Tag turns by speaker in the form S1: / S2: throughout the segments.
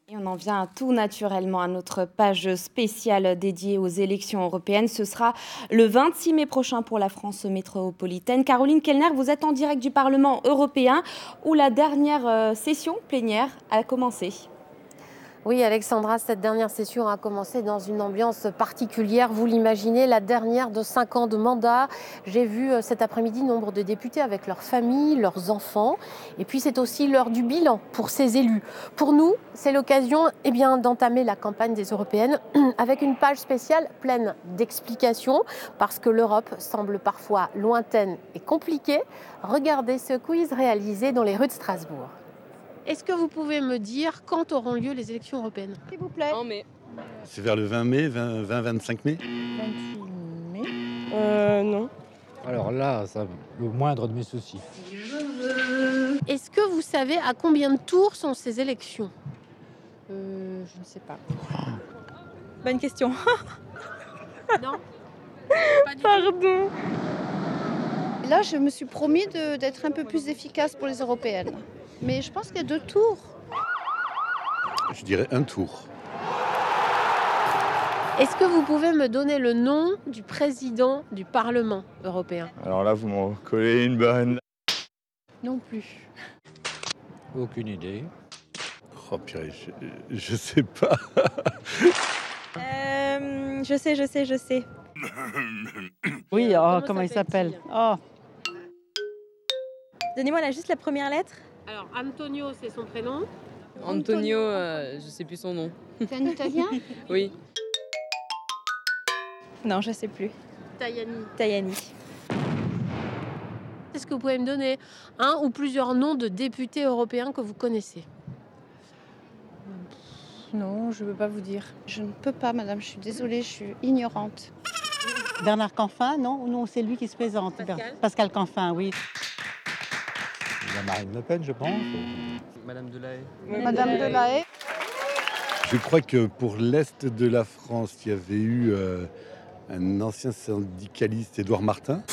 S1: Et on en vient tout naturellement à notre page spéciale dédiée aux élections européennes. Ce sera le 26 mai prochain pour la France métropolitaine. Caroline Kellner, vous êtes en direct du Parlement européen où la dernière session plénière a commencé.
S2: Oui, Alexandra, cette dernière session a commencé dans une ambiance particulière. Vous l'imaginez, la dernière de 5 ans de mandat. J'ai vu cet après-midi nombre de députés avec leurs familles, leurs enfants. Et puis c'est aussi l'heure du bilan pour ces élus. Pour nous, c'est l'occasion d'entamer la campagne des européennes avec une page spéciale pleine d'explications parce que l'Europe semble parfois lointaine et compliquée. Regardez ce quiz réalisé dans les rues de Strasbourg. Est-ce que vous pouvez me dire quand auront lieu les élections européennes ?
S3: S'il vous plaît.
S4: En mai.
S5: C'est vers le 20 mai, 20-25 mai
S3: 26 mai. Non.
S6: Alors là, ça, le moindre de mes soucis.
S2: Est-ce que vous savez à combien de tours sont ces élections ?
S3: Je ne sais pas. Bonne question.
S2: Non.
S3: Pardon.
S7: Là, je me suis promis d'être un peu plus efficace pour les européennes. Mais je pense qu'il y a 2 tours.
S5: Je dirais un tour.
S2: Est-ce que vous pouvez me donner le nom du président du Parlement européen ?
S8: Alors là, vous m'en collez une bonne.
S3: Non plus.
S6: Aucune idée.
S5: Oh purée, je sais pas.
S3: Je sais.
S9: Oui, comment il s'appelle ?
S3: Donnez-moi juste la première lettre.
S2: Alors, Antonio, c'est son prénom.
S4: Antonio, je sais plus son nom.
S7: C'est un Italien ?
S4: Oui.
S3: Non, je sais plus.
S2: Tajani. Est-ce que vous pouvez me donner un ou plusieurs noms de députés européens que vous connaissez ?
S3: Non, je ne peux pas vous dire.
S7: Je ne peux pas, madame. Je suis désolée, je suis ignorante.
S9: Bernard Canfin, non? Non, c'est lui qui se présente. Pascal Canfin, oui.
S6: Marine Le Pen, je pense.
S4: Madame Delahaye.
S7: Madame Delahaye.
S5: Je crois que pour l'Est de la France, il y avait eu un ancien syndicaliste, Édouard Martin.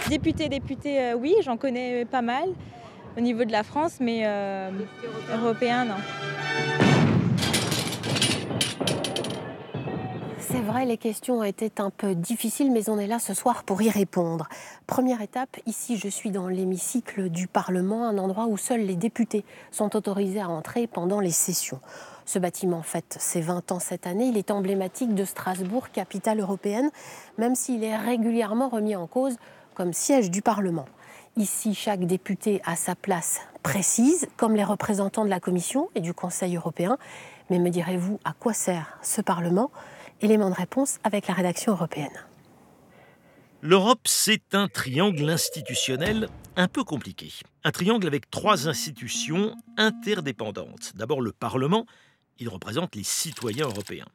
S3: Député, oui, j'en connais pas mal au niveau de la France, mais européen, non.
S2: C'est vrai, les questions étaient un peu difficiles, mais on est là ce soir pour y répondre. Première étape, ici je suis dans l'hémicycle du Parlement, un endroit où seuls les députés sont autorisés à entrer pendant les sessions. Ce bâtiment fête ses 20 ans cette année. Il est emblématique de Strasbourg, capitale européenne, même s'il est régulièrement remis en cause comme siège du Parlement. Ici, chaque député a sa place précise, comme les représentants de la Commission et du Conseil européen. Mais me direz-vous à quoi sert ce Parlement ? Élément de réponse avec la rédaction européenne.
S10: L'Europe, c'est un triangle institutionnel un peu compliqué. Un triangle avec 3 institutions interdépendantes. D'abord le Parlement, il représente les citoyens européens.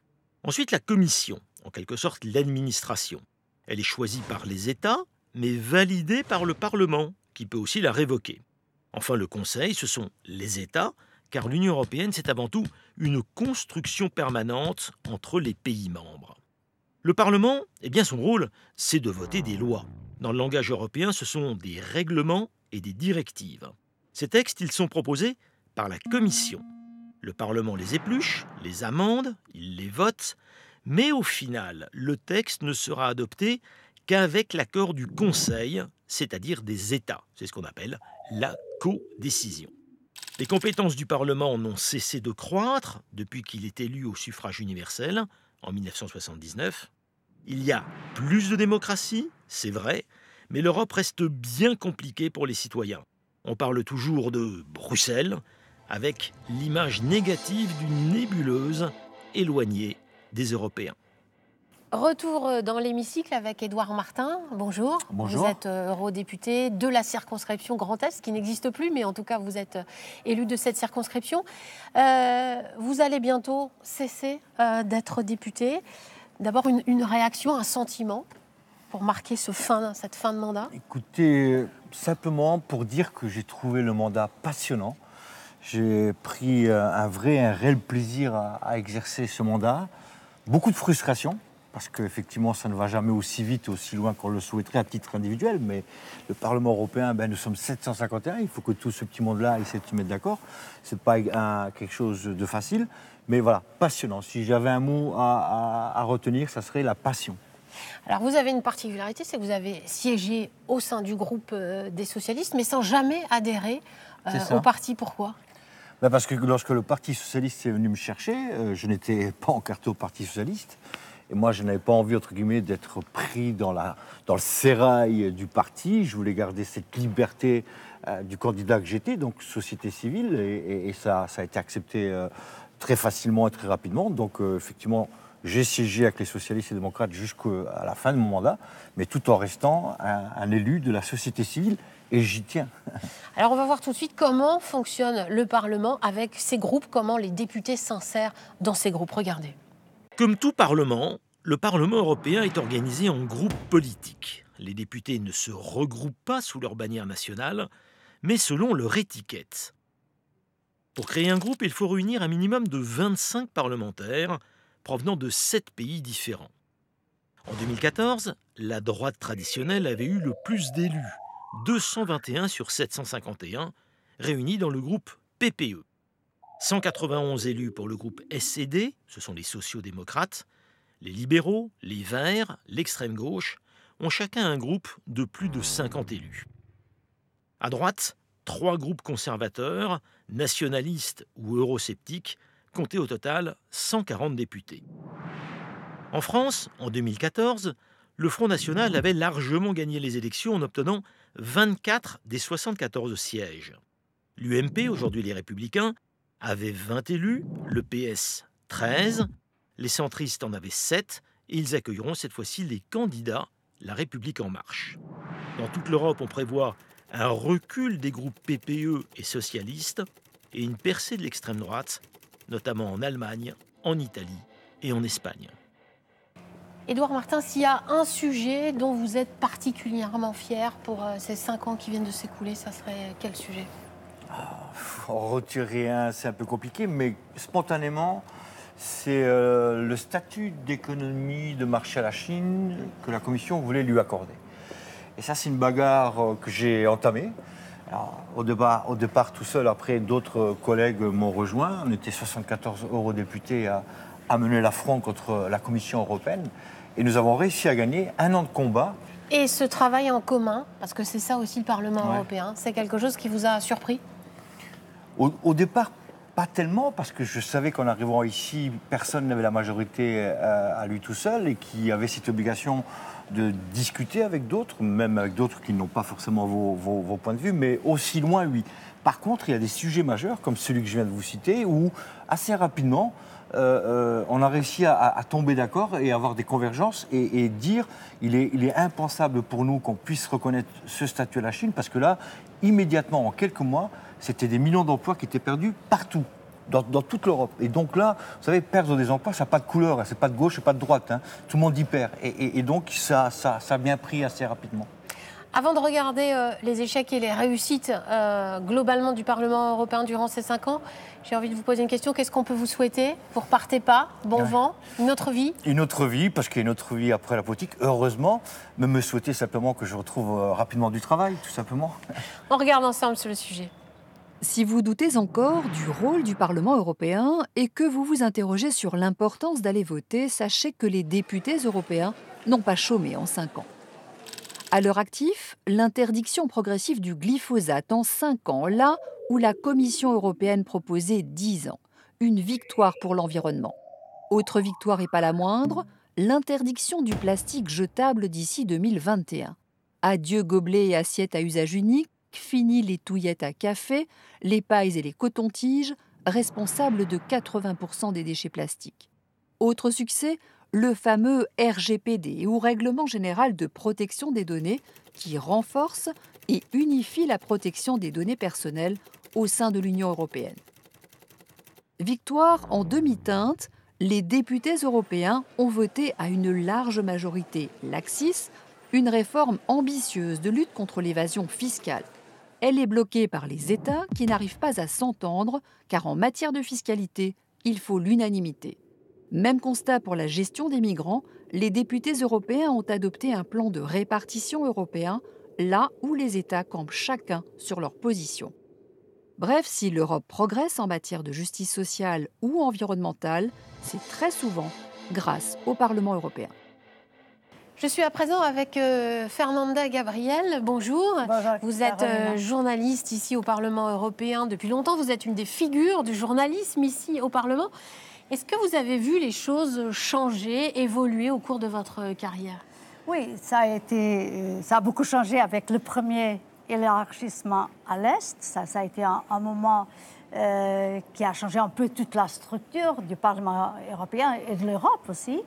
S10: Ensuite la Commission, en quelque sorte l'administration. Elle est choisie par les États, mais validée par le Parlement, qui peut aussi la révoquer. Enfin le Conseil, ce sont les États, car l'Union européenne, c'est avant tout une construction permanente entre les pays membres. Le Parlement, son rôle, c'est de voter des lois. Dans le langage européen, ce sont des règlements et des directives. Ces textes, ils sont proposés par la Commission. Le Parlement les épluche, les amende, il les vote, mais au final, le texte ne sera adopté qu'avec l'accord du Conseil, c'est-à-dire des États. C'est ce qu'on appelle la codécision. Les compétences du Parlement n'ont cessé de croître depuis qu'il est élu au suffrage universel en 1979. Il y a plus de démocratie, c'est vrai, mais l'Europe reste bien compliquée pour les citoyens. On parle toujours de Bruxelles, avec l'image négative d'une nébuleuse éloignée des Européens.
S2: Retour dans l'hémicycle avec Édouard Martin. Bonjour.
S6: Bonjour.
S2: Vous êtes eurodéputé de la circonscription Grand Est, qui n'existe plus, mais en tout cas, vous êtes élu de cette circonscription. Vous allez bientôt cesser d'être député. D'abord, une réaction, un sentiment pour marquer cette fin de mandat ?
S11: Écoutez, simplement pour dire que j'ai trouvé le mandat passionnant. J'ai pris un réel plaisir à exercer ce mandat. Beaucoup de frustration, parce qu'effectivement, ça ne va jamais aussi vite, aussi loin qu'on le souhaiterait à titre individuel, mais le Parlement européen, nous sommes 751, il faut que tout ce petit monde-là essaie de se mettre d'accord. Ce n'est pas quelque chose de facile, mais voilà, passionnant. Si j'avais un mot à retenir, ça serait la passion.
S2: Alors vous avez une particularité, c'est que vous avez siégé au sein du groupe des socialistes, mais sans jamais adhérer au parti. Pourquoi ?
S11: Parce que lorsque le Parti socialiste est venu me chercher, je n'étais pas encarté au Parti socialiste. Et moi, je n'avais pas envie, entre guillemets, d'être pris dans le sérail du parti. Je voulais garder cette liberté du candidat que j'étais, donc société civile. Et ça a été accepté très facilement et très rapidement. Donc, effectivement, j'ai siégé avec les socialistes et démocrates jusqu'à la fin de mon mandat, mais tout en restant un élu de la société civile. Et j'y tiens.
S2: Alors, on va voir tout de suite comment fonctionne le Parlement avec ces groupes, comment les députés s'insèrent dans ces groupes. Regardez.
S10: Comme tout parlement, le Parlement européen est organisé en groupes politiques. Les députés ne se regroupent pas sous leur bannière nationale, mais selon leur étiquette. Pour créer un groupe, il faut réunir un minimum de 25 parlementaires provenant de 7 pays différents. En 2014, la droite traditionnelle avait eu le plus d'élus, 221 sur 751, réunis dans le groupe PPE. 191 élus pour le groupe SED, ce sont les sociaux-démocrates, les libéraux, les Verts, l'extrême gauche, ont chacun un groupe de plus de 50 élus. À droite, 3 groupes conservateurs, nationalistes ou eurosceptiques, comptaient au total 140 députés. En France, en 2014, le Front National avait largement gagné les élections en obtenant 24 des 74 sièges. L'UMP, aujourd'hui les Républicains, avait 20 élus, le PS 13, les centristes en avaient 7 et ils accueilleront cette fois-ci les candidats La République En Marche. Dans toute l'Europe, on prévoit un recul des groupes PPE et socialistes et une percée de l'extrême droite, notamment en Allemagne, en Italie et en Espagne.
S2: Édouard Martin, s'il y a un sujet dont vous êtes particulièrement fier pour ces 5 ans qui viennent de s'écouler, ça serait quel sujet ?
S11: En retirer un, c'est un peu compliqué, mais spontanément, c'est le statut d'économie de marché à la Chine que la Commission voulait lui accorder. Et ça, c'est une bagarre que j'ai entamée. Alors, au départ, tout seul, après, d'autres collègues m'ont rejoint. On était 74 eurodéputés à mener la fronde contre la Commission européenne. Et nous avons réussi à gagner 1 an de combat.
S2: Et ce travail en commun, parce que c'est ça aussi le Parlement européen, c'est quelque chose qui vous a surpris ?
S11: Au départ, pas tellement, parce que je savais qu'en arrivant ici, personne n'avait la majorité à lui tout seul et qu'il avait cette obligation de discuter avec d'autres, même avec d'autres qui n'ont pas forcément vos points de vue, mais aussi loin, oui. Par contre, il y a des sujets majeurs, comme celui que je viens de vous citer, où assez rapidement, on a réussi à tomber d'accord et avoir des convergences et dire il est impensable pour nous qu'on puisse reconnaître ce statut à la Chine, parce que là, immédiatement, en quelques mois, c'était des millions d'emplois qui étaient perdus partout, dans toute l'Europe. Et donc là, vous savez, perdre des emplois, ça n'a pas de couleur, c'est pas de gauche et pas de droite. Hein. Tout le monde y perd. Et donc, ça a bien pris assez rapidement.
S2: Avant de regarder les échecs et les réussites globalement du Parlement européen durant ces 5 ans, j'ai envie de vous poser une question. Qu'est-ce qu'on peut vous souhaiter ? Vous ne repartez pas, bon vent, une autre vie ?
S11: Une autre vie, parce qu'il y a une autre vie après la politique, heureusement. Mais me souhaiter simplement que je retrouve rapidement du travail, tout simplement.
S2: On regarde ensemble sur le sujet.
S12: Si vous doutez encore du rôle du Parlement européen et que vous vous interrogez sur l'importance d'aller voter, sachez que les députés européens n'ont pas chômé en 5 ans. À leur actif, l'interdiction progressive du glyphosate en 5 ans, là où la Commission européenne proposait 10 ans. Une victoire pour l'environnement. Autre victoire et pas la moindre, l'interdiction du plastique jetable d'ici 2021. Adieu gobelets et assiettes à usage unique, fini les touillettes à café, les pailles et les cotons-tiges, responsables de 80% des déchets plastiques. Autre succès, le fameux RGPD, ou Règlement général de protection des données, qui renforce et unifie la protection des données personnelles au sein de l'Union européenne. Victoire en demi-teinte, les députés européens ont voté à une large majorité l'ACCIS, une réforme ambitieuse de lutte contre l'évasion fiscale. Elle est bloquée par les États qui n'arrivent pas à s'entendre, car en matière de fiscalité, il faut l'unanimité. Même constat pour la gestion des migrants, les députés européens ont adopté un plan de répartition européen, là où les États campent chacun sur leur position. Bref, si l'Europe progresse en matière de justice sociale ou environnementale, c'est très souvent grâce au Parlement européen.
S2: Je suis à présent avec Fernanda Gabriel. Bonjour.
S13: Bonjour.
S2: Vous êtes journaliste ici au Parlement européen depuis longtemps. Vous êtes une des figures du journalisme ici au Parlement. Est-ce que vous avez vu les choses changer, évoluer au cours de votre carrière?
S13: Oui, ça a beaucoup changé avec le premier élargissement à l'Est. Ça a été un moment qui a changé un peu toute la structure du Parlement européen et de l'Europe aussi.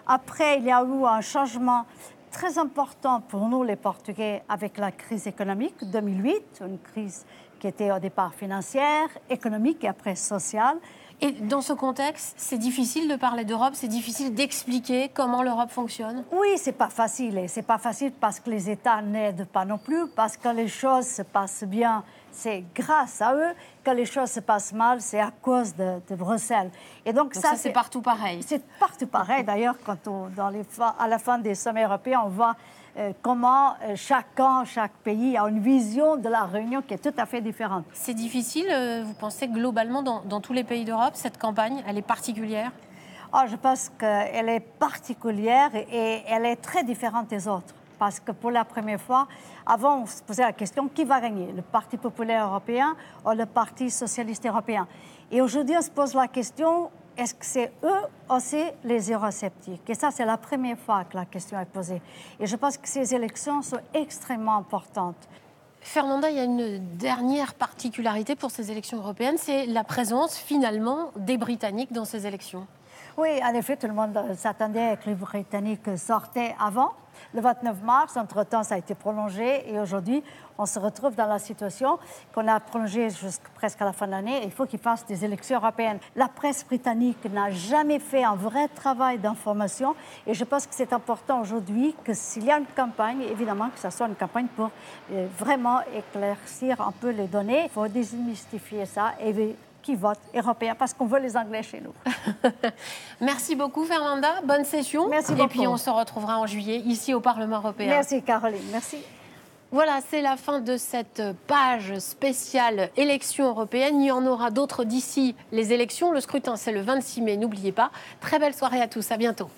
S13: Après, il y a eu un changement très important pour nous, les Portugais, avec la crise économique 2008, une crise qui était au départ financière, économique et après sociale.
S2: Et dans ce contexte, c'est difficile de parler d'Europe, c'est difficile d'expliquer comment l'Europe fonctionne?
S13: Oui, c'est pas facile. Et c'est pas facile parce que les États n'aident pas non plus, parce que les choses se passent bien, c'est grâce à eux. Quand les choses se passent mal, c'est à cause de Bruxelles. Et donc
S2: ça c'est partout pareil.
S13: C'est partout pareil. D'ailleurs, quand à la fin des sommets européens, on voit comment chaque pays a une vision de la Réunion qui est tout à fait différente.
S2: C'est difficile, vous pensez, globalement, dans tous les pays d'Europe, cette campagne, elle est particulière?
S13: Je pense qu'elle est particulière et elle est très différente des autres. Parce que pour la première fois, avant, on se posait la question, qui va gagner? Le Parti populaire européen ou le Parti socialiste européen? Et aujourd'hui, on se pose la question, est-ce que c'est eux aussi les eurosceptiques? Et ça, c'est la première fois que la question est posée. Et je pense que ces élections sont extrêmement importantes.
S2: Fernanda, il y a une dernière particularité pour ces élections européennes, c'est la présence finalement des Britanniques dans ces élections.
S13: Oui, en effet, tout le monde s'attendait que les Britanniques sortaient avant. Le 29 mars, entre-temps, ça a été prolongé et aujourd'hui, on se retrouve dans la situation qu'on a prolongée jusqu'à presque à la fin de l'année. Il faut qu'ils fassent des élections européennes. La presse britannique n'a jamais fait un vrai travail d'information et je pense que c'est important aujourd'hui que s'il y a une campagne, évidemment que ce soit une campagne pour vraiment éclaircir un peu les données. Il faut démystifier ça et qui votent européens parce qu'on veut les Anglais chez nous.
S2: Merci beaucoup Fernanda, bonne session.
S13: Merci beaucoup.
S2: Et puis on se retrouvera en juillet ici au Parlement européen.
S13: Merci Caroline, merci.
S2: Voilà, c'est la fin de cette page spéciale élections européennes. Il y en aura d'autres d'ici les élections. Le scrutin, c'est le 26 mai, n'oubliez pas. Très belle soirée à tous, à bientôt.